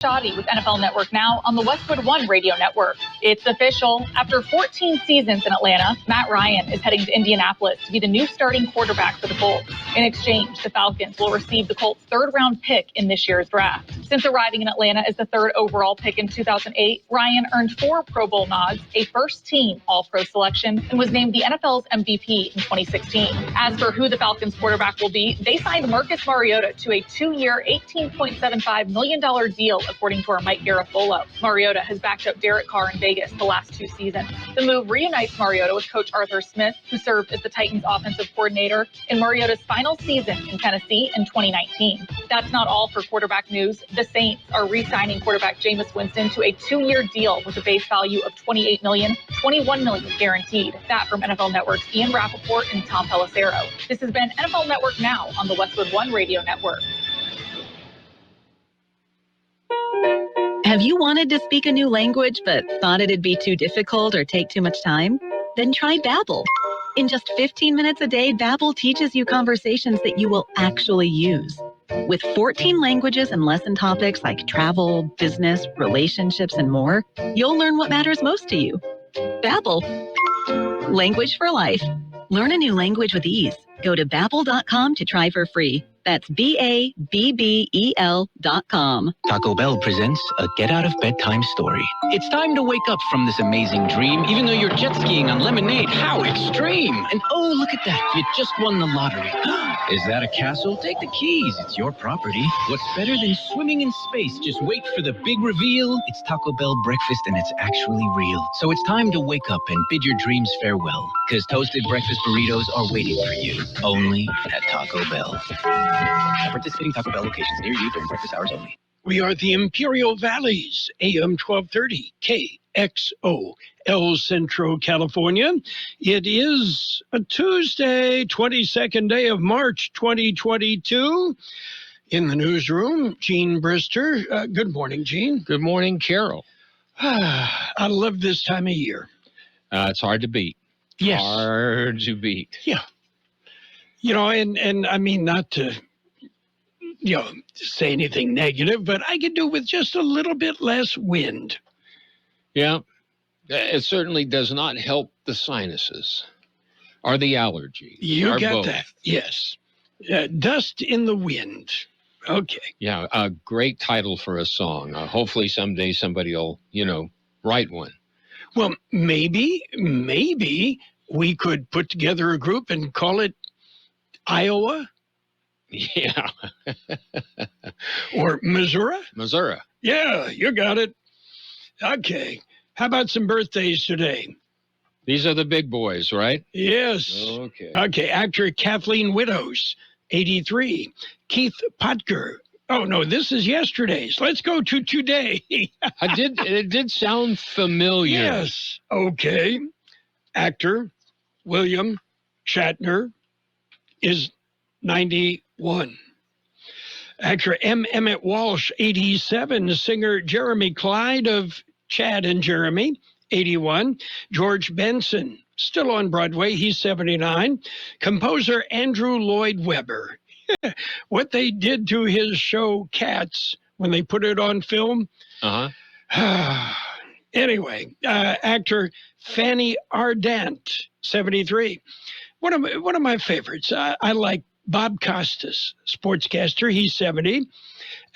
Shoddy with NFL Network Now on the Westwood One Radio Network. It's official. After 14 seasons in Atlanta, Matt Ryan is heading to Indianapolis to be the new starting quarterback for the Colts. In exchange, the Falcons will receive the Colts' third-round pick in this year's draft. Since arriving in Atlanta as the third overall pick in 2008, Ryan earned 4 Pro Bowl nods, a first-team All-Pro selection, and was named the NFL's MVP in 2016. As for who the Falcons quarterback will be, they signed Marcus Mariota to a 2-year, $18.75 million deal, according to our Mike Garafolo. Mariota has backed up Derek Carr in Vegas the last 2 seasons. The move reunites Mariota with Coach Arthur Smith, who served as the Titans' offensive coordinator in Mariota's final season in Tennessee in 2019. That's not all for quarterback news. The Saints are re-signing quarterback Jameis Winston to a 2-year deal with a base value of $28 million, $21 million guaranteed. That from NFL Network's Ian Rappaport and Tom Pelissero. This has been NFL Network Now on the Westwood One Radio Network. Have you wanted to speak a new language but thought it'd be too difficult or take too much time? Then try Babbel. In just 15 minutes a day, Babbel teaches you conversations that you will actually use. With 14 languages and lesson topics like travel, business, relationships, and more, you'll learn what matters most to you. Babbel. Language for life. Learn a new language with ease. Go to Babbel.com to try for free. That's Babbel.com. Taco Bell presents a get-out-of-bedtime story. It's time to wake up from this amazing dream, even though you're jet skiing on lemonade. How extreme! And oh, look at that. You just won the lottery. Is that a castle? Take the keys. It's your property. What's better than swimming in space? Just wait for the big reveal. It's Taco Bell breakfast, and it's actually real. So it's time to wake up and bid your dreams farewell, because toasted breakfast burritos are waiting for you, only at Taco Bell. At participating Taco Bell locations near you during breakfast hours only. We are the Imperial Valleys, AM 1230, KXO, El Centro, California. It is a Tuesday, 22nd day of March, 2022. In the newsroom, Gene Brister. Good morning, Gene. Good morning, Carroll. I love this time of year. It's hard to beat. Yes. Hard to beat. Yeah. You know, and I mean, not to, say anything negative, but I could do with just a little bit less wind. Yeah. It certainly does not help the sinuses or the allergies. You got both. that. Yes. Dust in the wind. Okay. Yeah. A great title for a song. Hopefully someday somebody will, write one. Well, maybe we could put together a group and call it Iowa. Yeah. Or Missouri? Missouri. Yeah, you got it. Okay. How about some birthdays today? These are the big boys, right? Yes. Okay. Okay. Actor Kathleen Widdows, 83. Keith Potker. Oh, no, this is yesterday's. Let's go to today. It did sound familiar. Yes. Okay. Actor William Shatner is 91. Actor M. Emmett Walsh, 87. Singer Jeremy Clyde of Chad and Jeremy, 81. George Benson, still on Broadway, he's 79. Composer Andrew Lloyd Webber. What they did to his show Cats when they put it on film. Anyway, actor Fanny Ardant, 73. One of my favorites. I like Bob Costas, sportscaster. He's 70.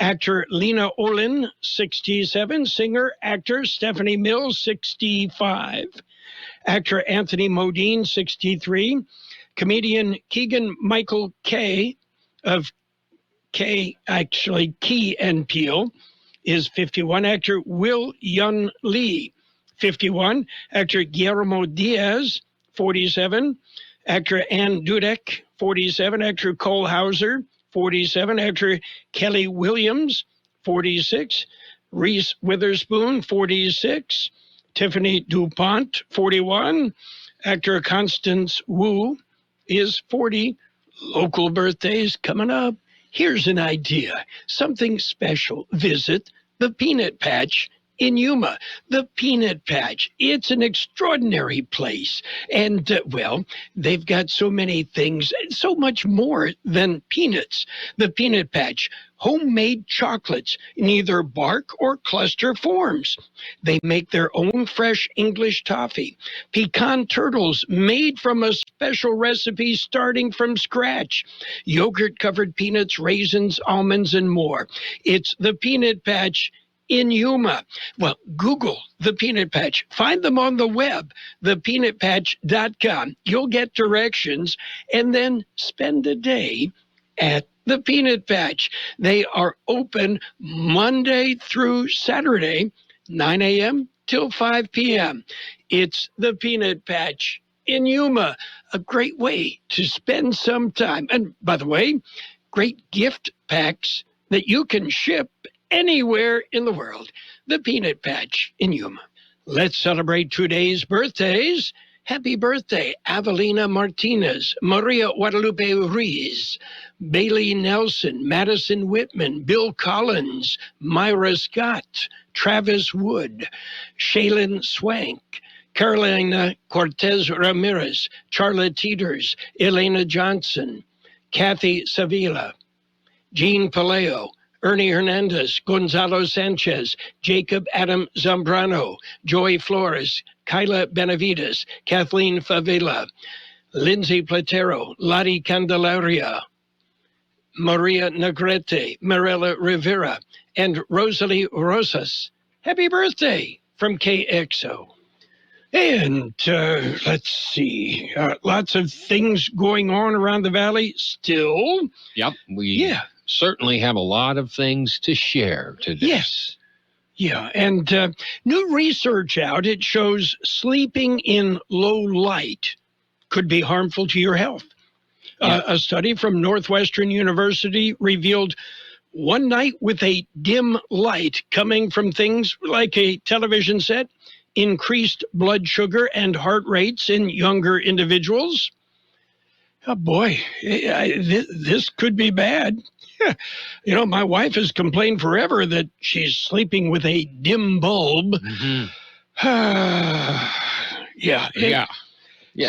Actor Lena Olin, 67. Singer, actor Stephanie Mills, 65. Actor Anthony Modine, 63. Comedian Keegan Michael Kay of Key and Peele is 51. Actor Will Yun Lee, 51. Actor Guillermo Diaz, 47. Actor Ann Dudek, 47. Actor Cole Hauser, 47. Actor Kelly Williams, 46. Reese Witherspoon, 46. Tiffany DuPont, 41. Actor Constance Wu is 40. Local birthdays coming up. Here's an idea. Something special. Visit the Peanut Patch in Yuma. The Peanut Patch. It's an extraordinary place. And, they've got so many things, so much more than peanuts. The Peanut Patch homemade chocolates in either bark or cluster forms. They make their own fresh English toffee. Pecan turtles made from a special recipe starting from scratch. Yogurt-covered peanuts, raisins, almonds, and more. It's the Peanut Patch in Yuma. Well, Google the Peanut Patch. Find them on the web, thepeanutpatch.com. You'll get directions, and then spend a day at the Peanut Patch. They are open Monday through Saturday, 9 a.m. till 5 p.m. It's the Peanut Patch in Yuma. A great way to spend some time. And by the way, great gift packs that you can ship anywhere in the world. The Peanut Patch in Yuma. Let's celebrate today's birthdays. Happy birthday, Avelina Martinez, Maria Guadalupe Ruiz, Bailey Nelson, Madison Whitman, Bill Collins, Myra Scott, Travis Wood, Shaylin Swank, Carolina Cortez Ramirez, Charlotte Teeters, Elena Johnson, Kathy Sevilla, Jean Paleo, Ernie Hernandez, Gonzalo Sanchez, Jacob Adam Zambrano, Joy Flores, Kyla Benavides, Kathleen Favela, Lindsay Platero, Lottie Candelaria, Maria Negrete, Marella Rivera, and Rosalie Rosas. Happy birthday from Kxo. And let's see, lots of things going on around the valley still. Yep, we certainly have a lot of things to share today. Yes. Yeah, and new research out, it shows sleeping in low light could be harmful to your health. A study from Northwestern University revealed one night with a dim light coming from things like a television set increased blood sugar and heart rates in younger individuals. Oh boy, this could be bad. You know, my wife has complained forever that she's sleeping with a dim bulb. Mm-hmm. Yeah.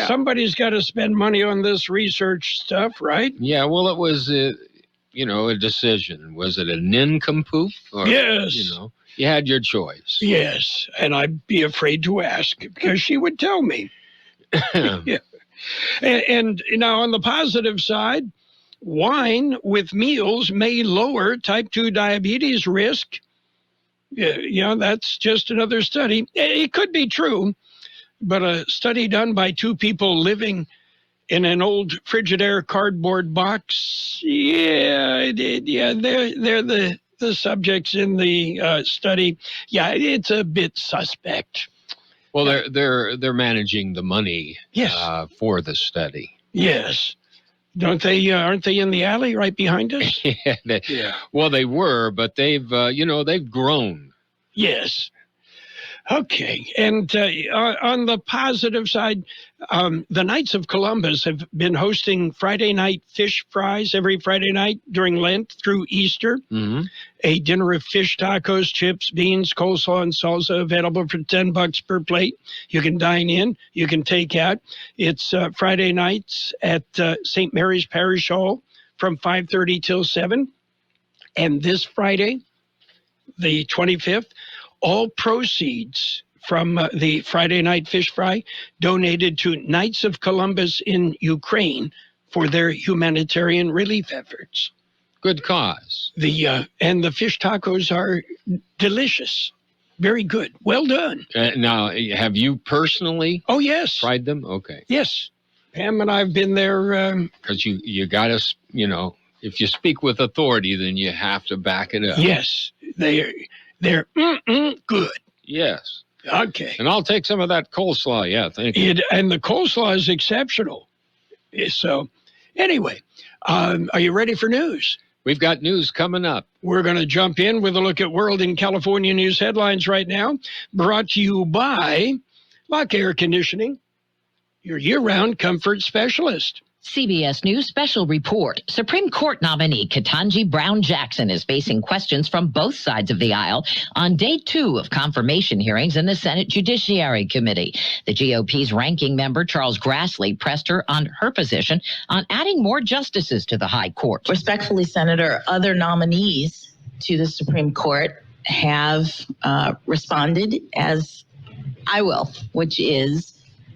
Somebody's got to spend money on this research stuff, right? Yeah, well, it was, a decision. Was it a nincompoop? Or, yes. You had your choice. Yes, and I'd be afraid to ask because she would tell me. Yeah. And now on the positive side, wine with meals may lower type 2 diabetes risk. Yeah, that's just another study. It could be true, but a study done by two people living in an old Frigidaire cardboard box, they're the subjects in the study. Yeah, it's a bit suspect. Well, they're managing the money for the study. Yes. Aren't they in the alley right behind us? Well, they were, but they've grown. Yes. Okay. And on the positive side, the Knights of Columbus have been hosting Friday night fish fries every Friday night during Lent through Easter. Mm-hmm. A dinner of fish tacos, chips, beans, coleslaw, and salsa available for $10 per plate. You can dine in. You can take out. It's Friday nights at St. Mary's Parish Hall from 5:30 till 7. And this Friday, the 25th, all proceeds from the Friday night fish fry donated to Knights of Columbus in Ukraine for their humanitarian relief efforts. Good cause. And the fish tacos are delicious. Very good. Well done. Now, have you personally tried them? Okay. Yes. Pam and I have been there. Because you got to, if you speak with authority, then you have to back it up. Yes. They're good. Yes. Okay. And I'll take some of that coleslaw. Yeah, thank you. And the coleslaw is exceptional. So anyway, are you ready for news? We've got news coming up. We're going to jump in with a look at World and California news headlines right now, brought to you by Lock Air Conditioning, your year-round comfort specialist. CBS News special report. Supreme Court nominee Ketanji Brown Jackson is facing questions from both sides of the aisle on day 2 of confirmation hearings in the Senate Judiciary Committee. The GOP's ranking member, Charles Grassley, pressed her on her position on adding more justices to the High Court. Respectfully, Senator, other nominees to the Supreme Court have responded as I will, which is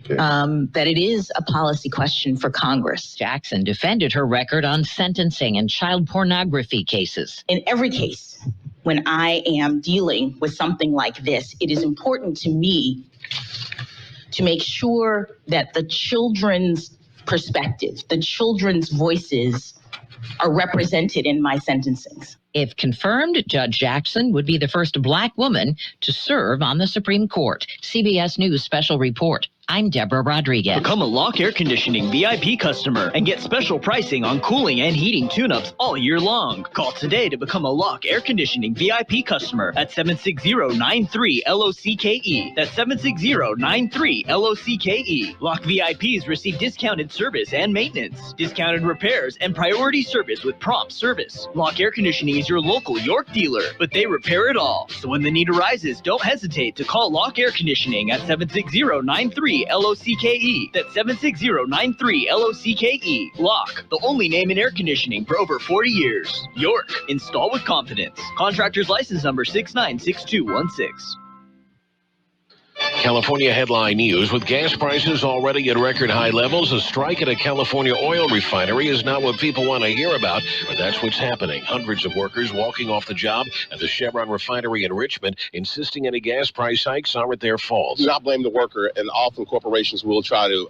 that it is a policy question for Congress. Jackson defended her record on sentencing and child pornography cases. In every case, when I am dealing with something like this, it is important to me to make sure that the children's perspective, the children's voices are represented in my sentencings. If confirmed, Judge Jackson would be the first Black woman to serve on the Supreme Court. CBS News special report. I'm Deborah Rodriguez. Become a Lock Air Conditioning VIP customer and get special pricing on cooling and heating tune-ups all year long. Call today to become a Lock Air Conditioning VIP customer at 760-93-LOCKE. That's 760-93-LOCKE. Lock VIPs receive discounted service and maintenance, discounted repairs, and priority service with prompt service. Lock Air Conditioning is your local York dealer, but they repair it all. So when the need arises, don't hesitate to call Lock Air Conditioning at 760-93-LOCKE. That's 760-93-LOCKE. Lock, the only name in air conditioning for over 40 years. York, install with confidence. Contractor's license number 696216. California headline news. With gas prices already at record high levels, a strike at a California oil refinery is not what people want to hear about, but that's what's happening. Hundreds of workers walking off the job at the Chevron refinery in Richmond, insisting any gas price hikes aren't their fault. Do not blame the worker, and often corporations will try to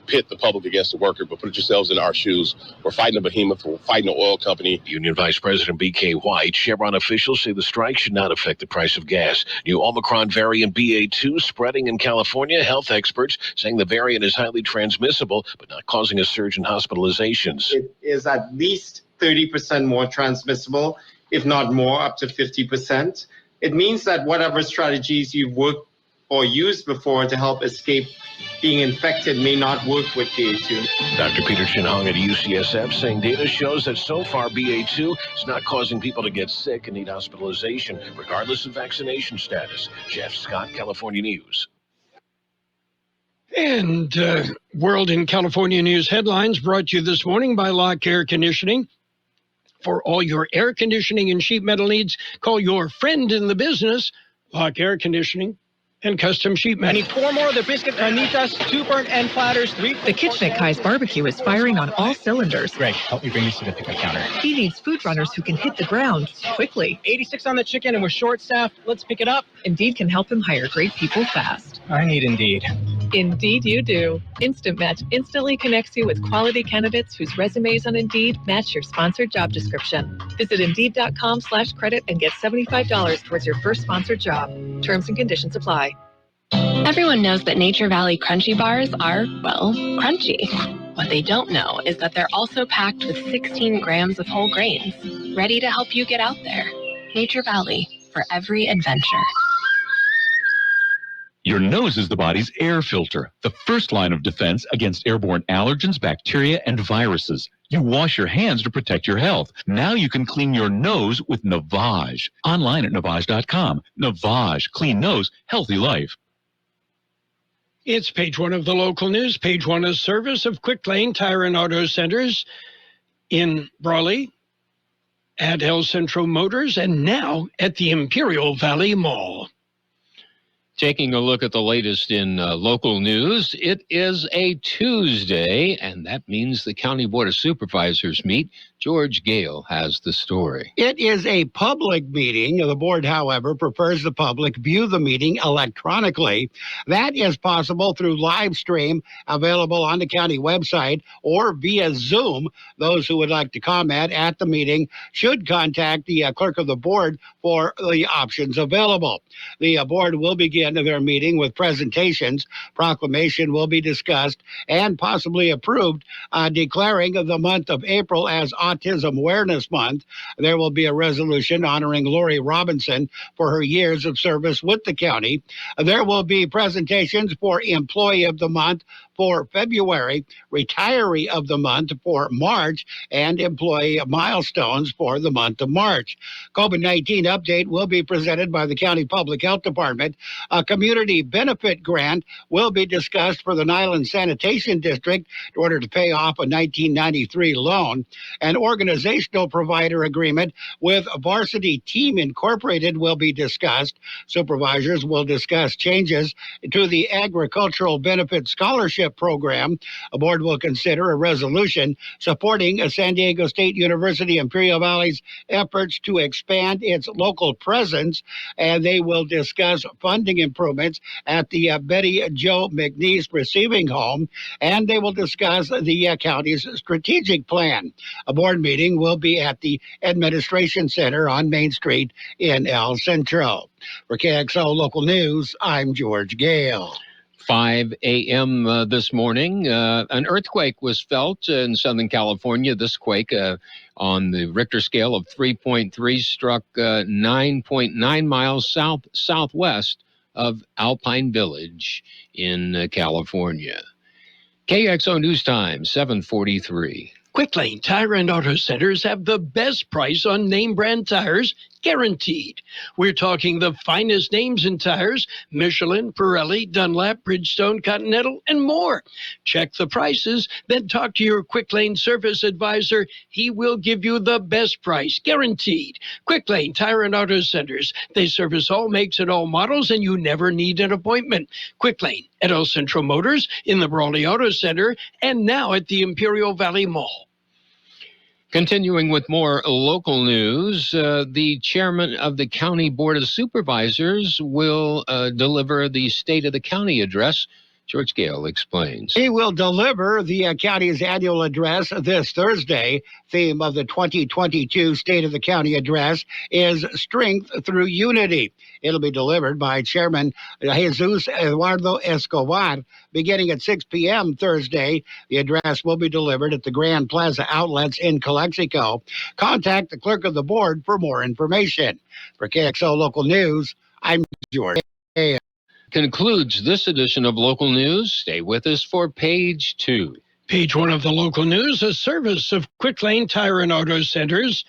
pit the public against the worker, but put yourselves in our shoes. We're fighting a behemoth. We're fighting an oil company. Union Vice President B.K. White, Chevron officials say the strike should not affect the price of gas. New Omicron variant BA2 spreading in California. Health experts saying the variant is highly transmissible, but not causing a surge in hospitalizations. It is at least 30% more transmissible, if not more, up to 50%. It means that whatever strategies you've worked or used before to help escape being infected may not work with BA2. Dr. Peter Chin-Hong at UCSF saying data shows that so far BA2 is not causing people to get sick and need hospitalization, regardless of vaccination status. Jeff Scott, California News. And World in California News headlines brought to you this morning by Lock Air Conditioning. For all your air conditioning and sheet metal needs, call your friend in the business, Lock Air Conditioning and Custom Sheet Metal. I need 4 more of the biscuit carnitas, 2 burnt end platters, 3... The kitchen at Kai's Barbecue is firing on all cylinders. Greg, help me bring these to the pickup counter. He needs food runners who can hit the ground quickly. 86 on the chicken and we're short-staffed. Let's pick it up. Indeed can help him hire great people fast. I need Indeed. Indeed you do. Instant Match instantly connects you with quality candidates whose resumes on Indeed match your sponsored job description. Visit Indeed.com/credit and get $75 towards your first sponsored job. Terms and conditions apply. Everyone knows that Nature Valley Crunchy Bars are, well, crunchy. What they don't know is that they're also packed with 16 grams of whole grains, ready to help you get out there. Nature Valley, for every adventure. Your nose is the body's air filter, the first line of defense against airborne allergens, bacteria, and viruses. You wash your hands to protect your health. Now you can clean your nose with Navage. Online at Navage.com. Navage, clean nose, healthy life. It's page 1 of the local news. Page 1 is service of Quick Lane Tire and Auto Centers in Brawley, at El Centro Motors, and now at the Imperial Valley Mall. Taking a look at the latest in local news, it is a Tuesday, and that means the County Board of Supervisors meet. George Gale has the story. It is a public meeting. The board, however, prefers the public view the meeting electronically. That is possible through live stream available on the county website or via Zoom. Those who would like to comment at the meeting should contact the clerk of the board for the options available. The board will begin their meeting with presentations. Proclamation will be discussed and possibly approved, declaring the month of April as Autism Awareness Month. There will be a resolution honoring Lori Robinson for her years of service with the county. There will be presentations for Employee of the Month, for February, Retiree of the Month for March, and Employee Milestones for the month of March. COVID-19 update will be presented by the County Public Health Department. A community benefit grant will be discussed for the Nyland Sanitation District in order to pay off a 1993 loan. An organizational provider agreement with Varsity Team Incorporated will be discussed. Supervisors will discuss changes to the Agricultural Benefit Scholarship Program. A board will consider a resolution supporting San Diego State University Imperial Valley's efforts to expand its local presence, and they will discuss funding improvements at the Betty Jo McNeese Receiving Home, and they will discuss the county's strategic plan. A board meeting will be at the Administration Center on Main Street in El Centro. For KXO Local News, I'm George Gale. 5 a.m. This morning, an earthquake was felt in Southern California. This quake on the Richter scale of 3.3 struck 9.9 miles southwest of Alpine Village in California. KXO News Time, 7:43. Quick Lane Tire and Auto Centers have the best price on name brand tires, guaranteed. We're talking the finest names in tires: Michelin, Pirelli, Dunlap, Bridgestone, Continental, and more. Check the prices, then talk to your Quick Lane service advisor. He will give you the best price, guaranteed. Quick Lane Tire and Auto Centers. They service all makes and all models, and you never need an appointment. Quick Lane at El Centro Motors, in the Brawley Auto Center, and now at the Imperial Valley Mall. Continuing with more local news, the chairman of the County Board of Supervisors will deliver the State of the County address. George Gale explains. He will deliver the county's annual address this Thursday. Theme of the 2022 State of the County address is Strength Through Unity. It'll be delivered by Chairman Jesus Eduardo Escobar beginning at 6 p.m. Thursday. The address will be delivered at the Grand Plaza Outlets in Calexico. Contact the clerk of the board for more information. For KXO Local News, I'm George Gale. Concludes this edition of Local News. Stay with us for Page 2. Page 1 of the local news, a service of Quick Lane Tire and Auto Centers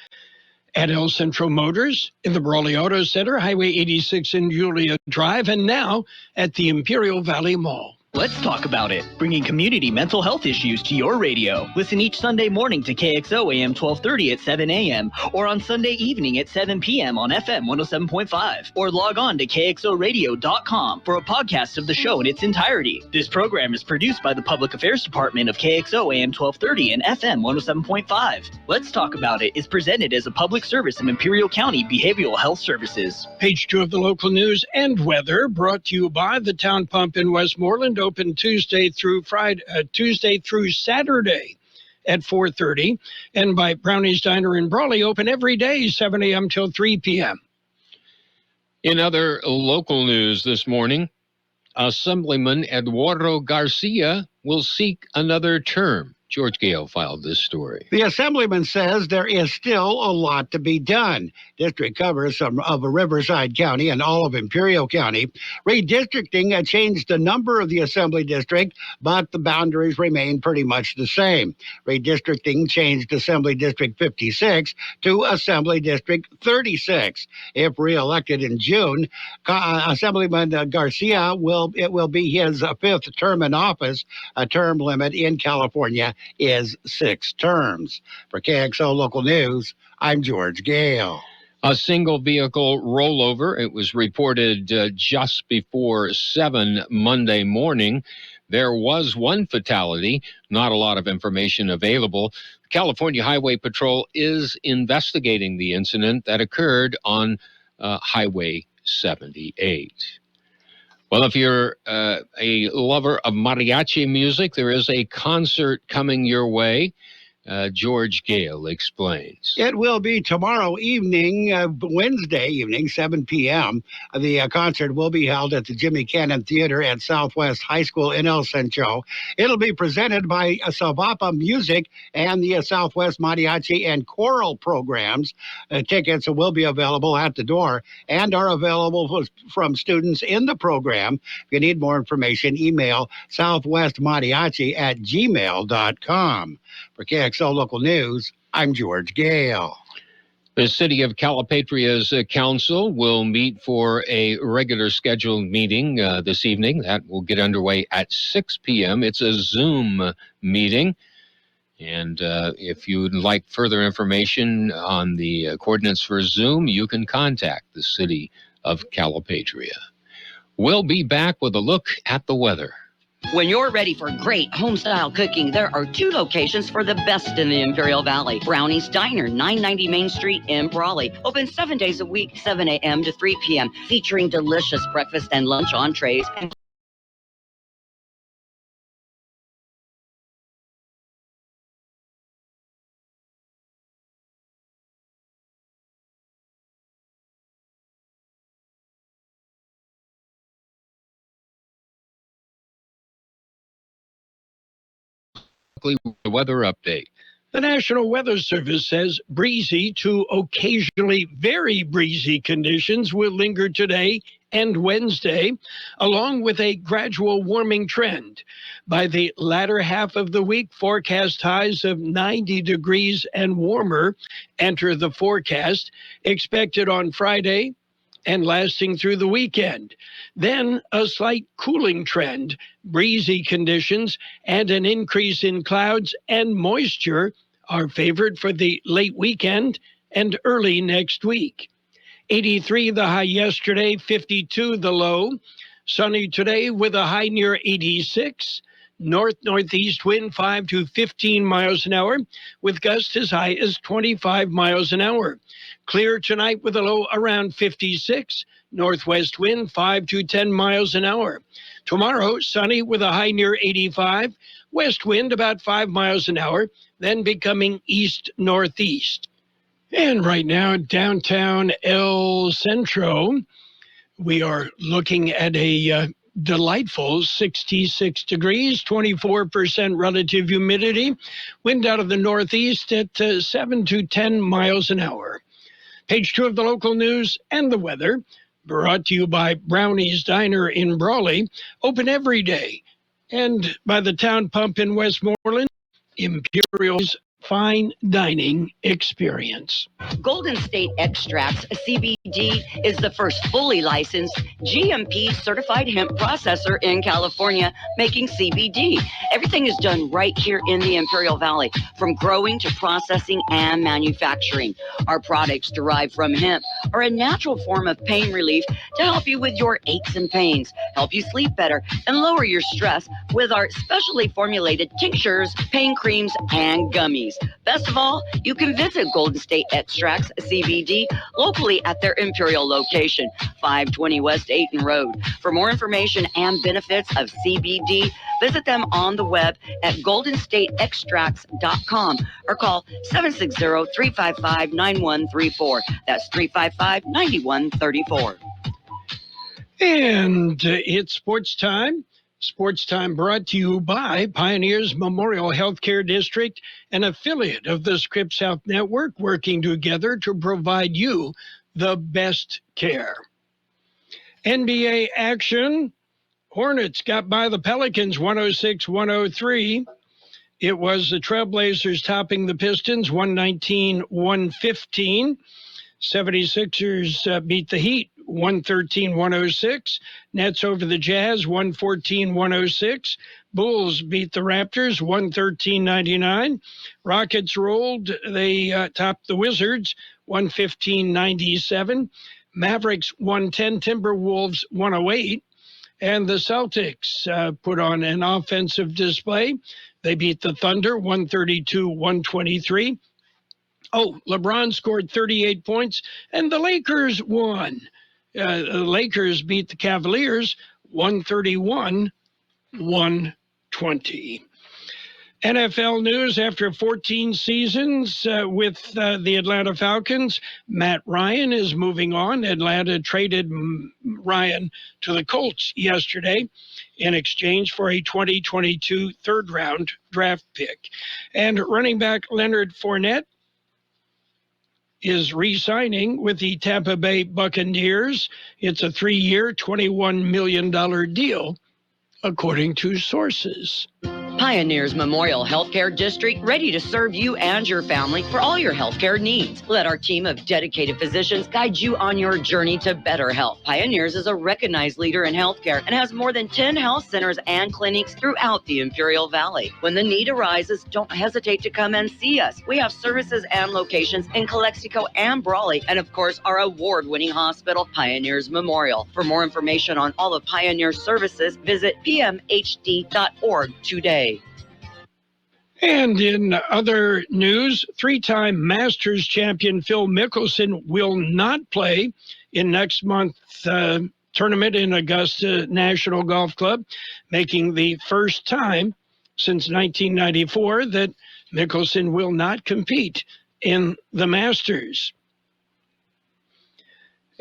at El Centro Motors, in the Brawley Auto Center, Highway 86 in Julia Drive, and now at the Imperial Valley Mall. Let's talk about it, bringing community mental health issues to your radio. Listen each Sunday morning to KXO AM 1230 at 7 a.m. or on Sunday evening at 7 p.m. on FM 107.5, or log on to kxoradio.com for a podcast of the show in its entirety. This program is produced by the Public Affairs Department of KXO AM 1230 and FM 107.5. Let's Talk About It is presented as a public service of Imperial County Behavioral Health Services. Page 2 of the local news and weather, brought to you by the Town Pump in Westmoreland, open Tuesday through Saturday at 4:30, and by Brownie's Diner in Brawley, open every day, 7 a.m. till 3 p.m. In other local news this morning, Assemblyman Eduardo Garcia will seek another term. George Gale filed this story. The Assemblyman says there is still a lot to be done. District covers some of Riverside County and all of Imperial County. Redistricting changed the number of the Assembly District, but the boundaries remain pretty much the same. Redistricting changed Assembly District 56 to Assembly District 36. If re-elected in June, Assemblyman Garcia will be his fifth term in office. A term limit in California is 6 terms. For KXO Local News, I'm George Gale. A single vehicle rollover. It was reported just before 7 Monday morning. There was one fatality, not a lot of information available. California Highway Patrol is investigating the incident that occurred on Highway 78. Well, if you're a lover of mariachi music, there is a concert coming your way. George Gale explains. It will be tomorrow evening, Wednesday evening, 7 p.m. The concert will be held at the Jimmy Cannon Theater at Southwest High School in El Centro. It'll be presented by Sabapa Music and the Southwest Mariachi and Choral programs. Tickets will be available at the door and are available from students in the program. If you need more information, email southwestmariachi@gmail.com. For KXO Local News, I'm George Gale. The City of Calipatria's council will meet for a regular scheduled meeting this evening. That will get underway at 6 p.m. It's a Zoom meeting. And if you would like further information on the coordinates for Zoom, you can contact the City of Calipatria. We'll be back with a look at the weather. When you're ready for great home-style cooking, there are 2 locations for the best in the Imperial Valley. Brownie's Diner, 990 Main Street in Brawley. Open 7 days a week, 7 a.m. to 3 p.m., featuring delicious breakfast and lunch entrees. Weather update. The National Weather Service says breezy to occasionally very breezy conditions will linger today and Wednesday, along with a gradual warming trend. By the latter half of the week, forecast highs of 90 degrees and warmer enter the forecast, expected on Friday and lasting through the weekend. Then a slight cooling trend, breezy conditions, and an increase in clouds and moisture are favored for the late weekend and early next week. 83 the high yesterday, 52 the low. Sunny today with a high near 86. North-northeast wind 5 to 15 miles an hour, with gusts as high as 25 miles an hour. Clear tonight with a low around 56. Northwest wind 5 to 10 miles an hour. Tomorrow, sunny with a high near 85. West wind about 5 miles an hour, then becoming east-northeast. And right now, downtown El Centro, we are looking at a delightful 66 degrees, 24% relative humidity, wind out of the northeast at 7 to 10 miles an hour. Page 2 of the local news and the weather, brought to you by Brownie's Diner in Brawley, open every day, and by the Town Pump in Westmoreland, Imperial's fine dining experience. Golden State Extracts, CBD, is the first fully licensed GMP certified hemp processor in California making CBD. Everything is done right here in the Imperial Valley, from growing to processing and manufacturing. Our products derived from hemp are a natural form of pain relief to help you with your aches and pains, help you sleep better, and lower your stress with our specially formulated tinctures, pain creams, and gummies. Best of all, you can visit Golden State Extracts CBD locally at their Imperial location, 520 West Ayton Road. For more information and benefits of CBD, visit them on the web at goldenstateextracts.com or call 760-355-9134. That's 355-9134. And it's sports time. Sports Time brought to you by Pioneers Memorial Healthcare District, an affiliate of the Scripps Health Network, working together to provide you the best care. NBA action. Hornets got by the Pelicans 106-103. It was the Trailblazers topping the Pistons 119-115. 76ers beat the Heat 113-106. Nets over the Jazz 114-106. Bulls beat the Raptors 113-99. Rockets rolled. They topped the Wizards 115-97. Mavericks 110. Timberwolves 108. And the Celtics put on an offensive display. They beat the Thunder 132-123. Oh, LeBron scored 38 points, and the Lakers won. The Lakers beat the Cavaliers 131-120. NFL news: after 14 seasons with the Atlanta Falcons, Matt Ryan is moving on. Atlanta traded Ryan to the Colts yesterday in exchange for a 2022 third-round draft pick. And running back Leonard Fournette is re-signing with the Tampa Bay Buccaneers. It's a 3-year, $21 million deal, according to sources. Pioneers Memorial Healthcare District, ready to serve you and your family for all your healthcare needs. Let our team of dedicated physicians guide you on your journey to better health. Pioneers is a recognized leader in healthcare and has more than 10 health centers and clinics throughout the Imperial Valley. When the need arises, don't hesitate to come and see us. We have services and locations in Calexico and Brawley, and of course, our award-winning hospital, Pioneers Memorial. For more information on all of Pioneer's services, visit pmhd.org today. And in other news, 3-time Masters champion Phil Mickelson will not play in next month's tournament in Augusta National Golf Club, making the first time since 1994 that Mickelson will not compete in the Masters.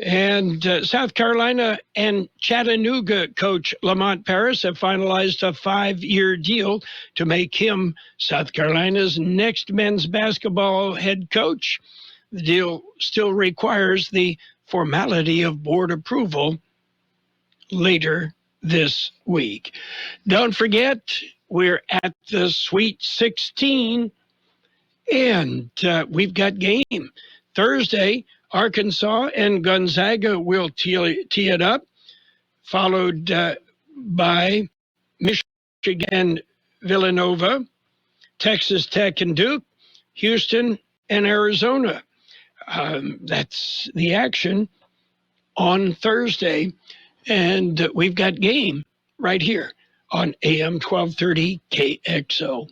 And South Carolina and Chattanooga coach Lamont Paris have finalized a 5-year deal to make him South Carolina's next men's basketball head coach. The deal still requires the formality of board approval later this week. Don't forget, we're at the Sweet 16, and we've got game. Thursday, Arkansas and Gonzaga will tee it up, followed by Michigan, Villanova, Texas Tech and Duke, Houston and Arizona. That's the action on Thursday, and we've got game right here on AM 1230 KXO.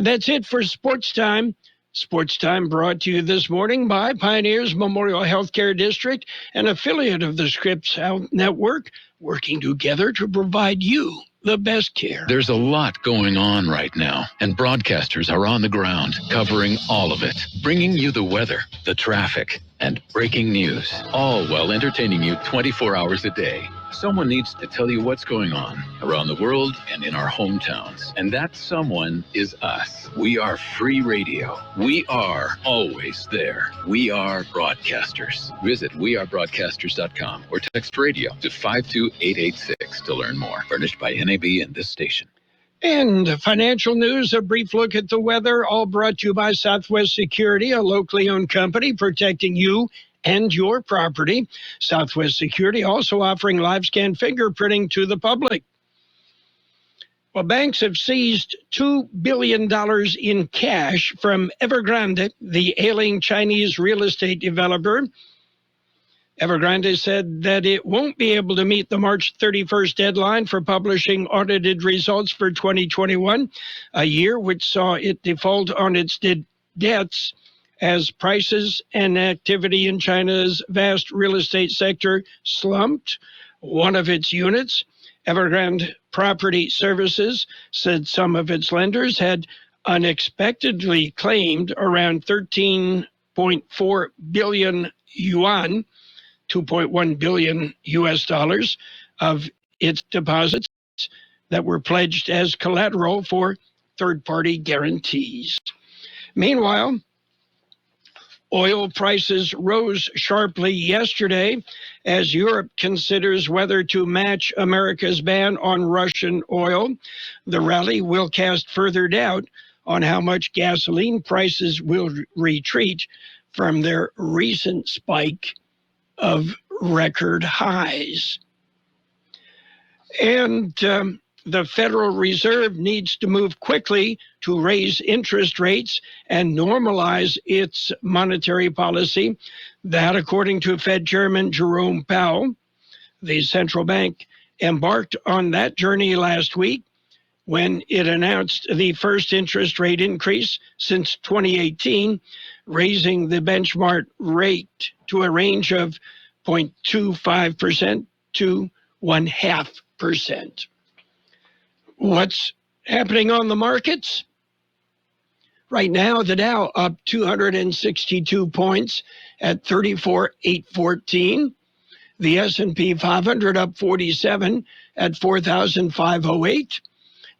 That's it for Sports Time. Sports Time brought to you this morning by Pioneers Memorial Healthcare District, an affiliate of the Scripps Health Network, working together to provide you the best care. There's a lot going on right now, and broadcasters are on the ground covering all of it, bringing you the weather, the traffic, and breaking news, all while entertaining you 24 hours a day. Someone needs to tell you what's going on around the world and in our hometowns. And that someone is us. We are free radio. We are always there. We are broadcasters. Visit wearebroadcasters.com or text radio to 52886 to learn more. Furnished by NAB and this station. And financial news, a brief look at the weather, all brought to you by Southwest Security, a locally owned company protecting you and your property. Southwest Security also offering live scan fingerprinting to the public. Well, banks have seized $2 billion in cash from Evergrande, the ailing Chinese real estate developer. Evergrande said that it won't be able to meet the March 31st deadline for publishing audited results for 2021, a year which saw it default on its debts as prices and activity in China's vast real estate sector slumped. One of its units, Evergrande Property Services, said some of its lenders had unexpectedly claimed around 13.4 billion yuan, $2.1 billion US dollars, of its deposits that were pledged as collateral for third-party guarantees. Meanwhile, oil prices rose sharply yesterday as Europe considers whether to match America's ban on Russian oil. The rally will cast further doubt on how much gasoline prices will retreat from their recent spike of record highs. And the Federal Reserve needs to move quickly to raise interest rates and normalize its monetary policy. That, according to Fed Chairman Jerome Powell. The central bank embarked on that journey last week when it announced the first interest rate increase since 2018, raising the benchmark rate to a range of 0.25% to 0.5%. What's happening on the markets? Right now, the Dow up 262 points at 34,814. The S&P 500 up 47 at 4,508.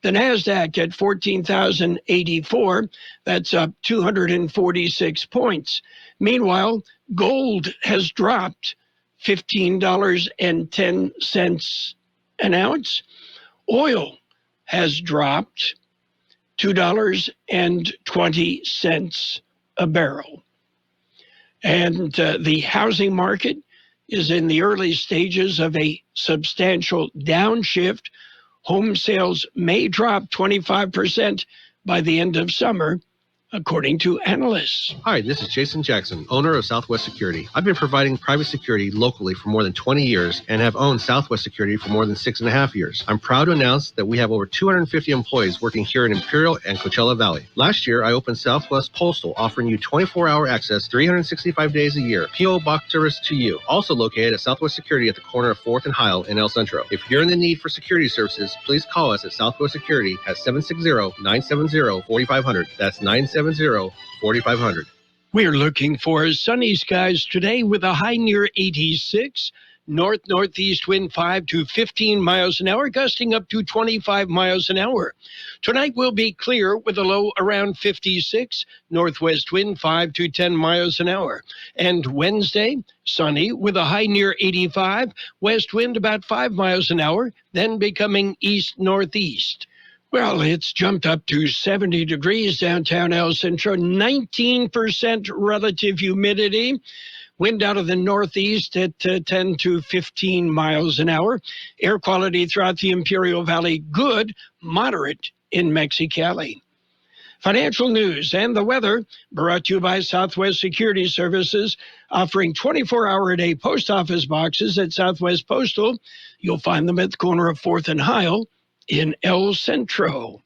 The NASDAQ at 14,084. That's up 246 points. Meanwhile, gold has dropped $15.10 an ounce. Oil has dropped $2.20 a barrel. And the housing market is in the early stages of a substantial downshift. Home sales may drop 25% by the end of summer, according to analysts. Hi, this is Jason Jackson, owner of Southwest Security. I've been providing private security locally for more than 20 years and have owned Southwest Security for more than 6.5 years. I'm proud to announce that we have over 250 employees working here in Imperial and Coachella Valley. Last year, I opened Southwest Postal, offering you 24-hour access 365 days a year. P.O. Box service to you. Also located at Southwest Security at the corner of 4th and Heil in El Centro. If you're in the need for security services, please call us at Southwest Security at 760-970-4500. That's 970-4500. We're looking for sunny skies today with a high near 86. North-northeast wind 5 to 15 miles an hour, gusting up to 25 miles an hour. Tonight will be clear with a low around 56. Northwest wind 5 to 10 miles an hour. And Wednesday, sunny with a high near 85. West wind about 5 miles an hour, then becoming east-northeast. Well, it's jumped up to 70 degrees downtown El Centro, 19% relative humidity. Wind out of the northeast at 10 to 15 miles an hour. Air quality throughout the Imperial Valley, good, moderate in Mexicali. Financial news and the weather brought to you by Southwest Security Services, offering 24-hour-a-day post office boxes at Southwest Postal. You'll find them at the corner of 4th and Heil in El Centro.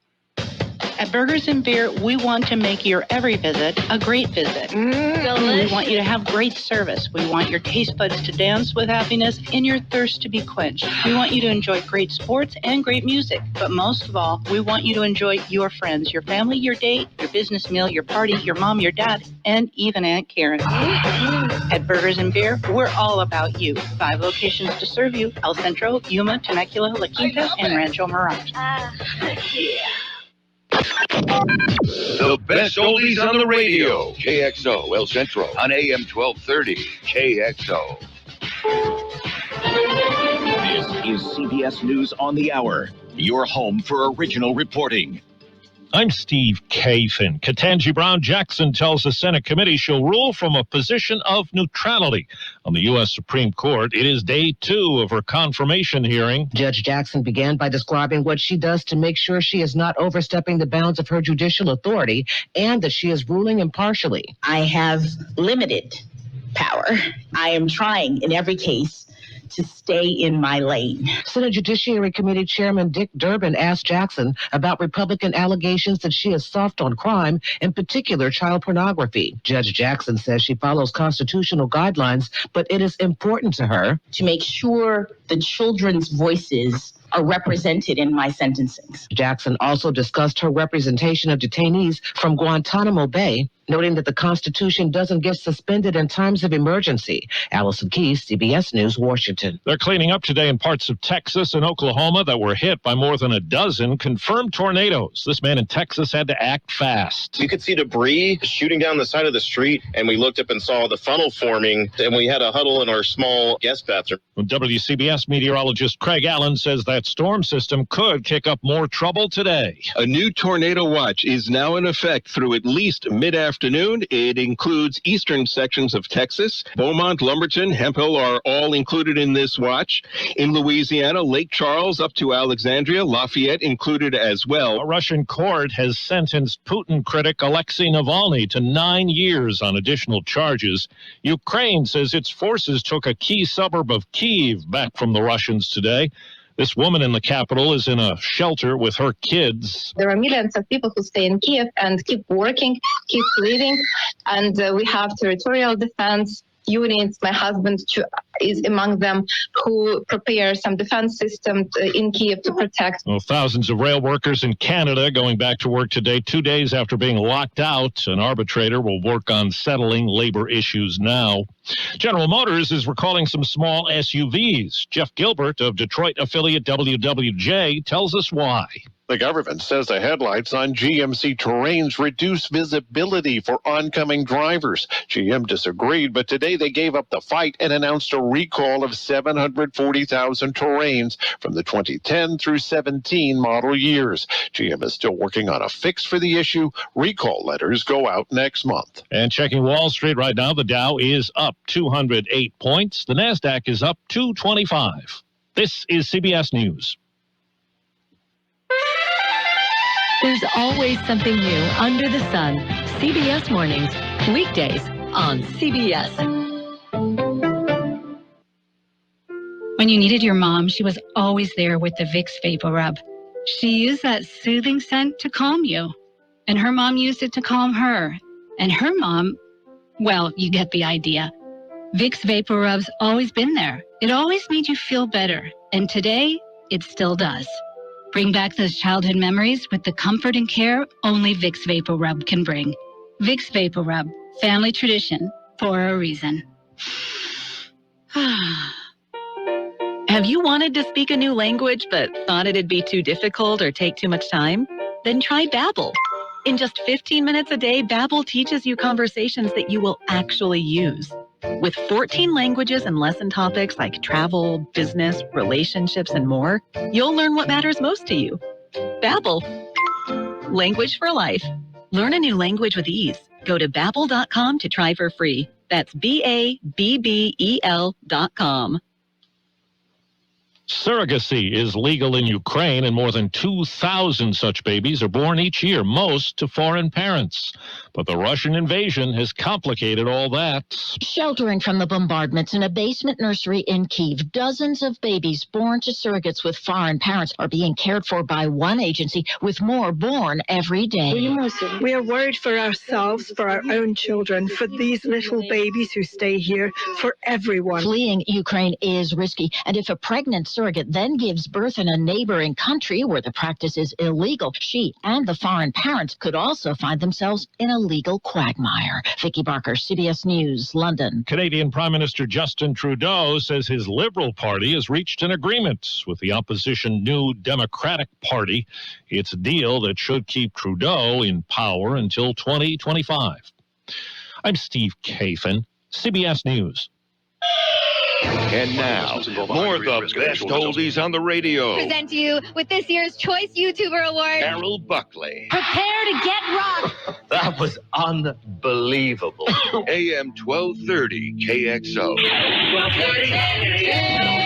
At Burgers and Beer, we want to make your every visit a great visit. We want you to have great service. We want your taste buds to dance with happiness and your thirst to be quenched. We want you to enjoy great sports and great music. But most of all, we want you to enjoy your friends, your family, your date, your business meal, your party, your mom, your dad, and even Aunt Karen. At Burgers and Beer, we're all about you. 5 locations to serve you: El Centro, Yuma, Temecula, La Quinta, and Rancho Mirage. The best oldies on the radio. KXO El Centro on AM 1230. KXO. This is CBS News on the Hour, your home for original reporting. I'm Steve Kathan. Ketanji Brown Jackson tells the Senate committee she'll rule from a position of neutrality. On the U.S. Supreme Court, it is day 2 of her confirmation hearing. Judge Jackson began by describing what she does to make sure she is not overstepping the bounds of her judicial authority and that she is ruling impartially. I have limited power. I am trying in every case to stay in my lane. Senate Judiciary Committee Chairman Dick Durbin asked Jackson about Republican allegations that she is soft on crime, in particular child pornography. Judge Jackson says she follows constitutional guidelines, but it is important to her to make sure the children's voices are represented in my sentencing. Jackson also discussed her representation of detainees from Guantanamo Bay, noting that the Constitution doesn't get suspended in times of emergency. Allison Keyes, CBS News, Washington. They're cleaning up today in parts of Texas and Oklahoma that were hit by more than a dozen confirmed tornadoes. This man in Texas had to act fast. You could see debris shooting down the side of the street, and we looked up and saw the funnel forming, and we had a huddle in our small guest bathroom. WCBS meteorologist Craig Allen says that storm system could kick up more trouble today. A new tornado watch is now in effect through at least mid-afternoon. It includes eastern sections of Texas. Beaumont, Lumberton, Hemphill are all included in this watch. In Louisiana, Lake Charles up to Alexandria, Lafayette included as well. A Russian court has sentenced Putin critic Alexei Navalny to 9 years on additional charges. Ukraine says its forces took a key suburb of Kyiv back from the Russians today. This woman in the capital is in a shelter with her kids. There are millions of people who stay in Kiev and keep working, keep living, and we have territorial defense. units. My husband is among them, who prepare some defense system in Kiev to protect. Well, thousands of rail workers in Canada going back to work today, 2 days after being locked out. An arbitrator will work on settling labor issues now. General Motors is recalling some small SUVs. Jeff Gilbert of Detroit affiliate WWJ tells us why. The government says the headlights on GMC Terrains reduce visibility for oncoming drivers. GM disagreed, but today they gave up the fight and announced a recall of 740,000 Terrains from the 2010 through 17 model years. GM is still working on a fix for the issue. Recall letters go out next month. And checking Wall Street right now, the Dow is up 208 points. The NASDAQ is up 225. This is CBS News. There's always something new under the sun. CBS Mornings, weekdays on CBS. When you needed your mom, she was always there with the Vicks Vapor Rub. She used that soothing scent to calm you. And her mom used it to calm her. And her mom, well, you get the idea. Vicks Vapor Rub's always been there. It always made you feel better. And today, it still does. Bring back those childhood memories with the comfort and care only Vicks Vapor Rub can bring. Vicks Vapor Rub, family tradition for a reason. Have you wanted to speak a new language but thought it'd be too difficult or take too much time? Then try Babbel. In just 15 minutes a day, Babbel teaches you conversations that you will actually use. With 14 languages and lesson topics like travel, business, relationships, and more, you'll learn what matters most to you. Babbel. Language for life. Learn a new language with ease. Go to Babbel.com to try for free. That's BABBEL.com. Surrogacy is legal in Ukraine, and more than 2,000 such babies are born each year, most to foreign parents. But the Russian invasion has complicated all that. Sheltering from the bombardments in a basement nursery in Kyiv, dozens of babies born to surrogates with foreign parents are being cared for by one agency, with more born every day. We are worried for ourselves, for our own children, for these little babies who stay here, for everyone. Fleeing Ukraine is risky, and if a pregnant surrogate then gives birth in a neighboring country where the practice is illegal, she and the foreign parents could also find themselves in a legal quagmire. Vicki Barker, CBS News, London. Canadian Prime Minister Justin Trudeau says his Liberal Party has reached an agreement with the opposition New Democratic Party. It's a deal that should keep Trudeau in power until 2025. I'm Steve Kafen, CBS News. And now, more of the best oldies on the radio. Present to you with this year's Choice YouTuber Award, Carroll Buckley. Prepare to get rocked. That was unbelievable. AM 1230 KXO. 1230.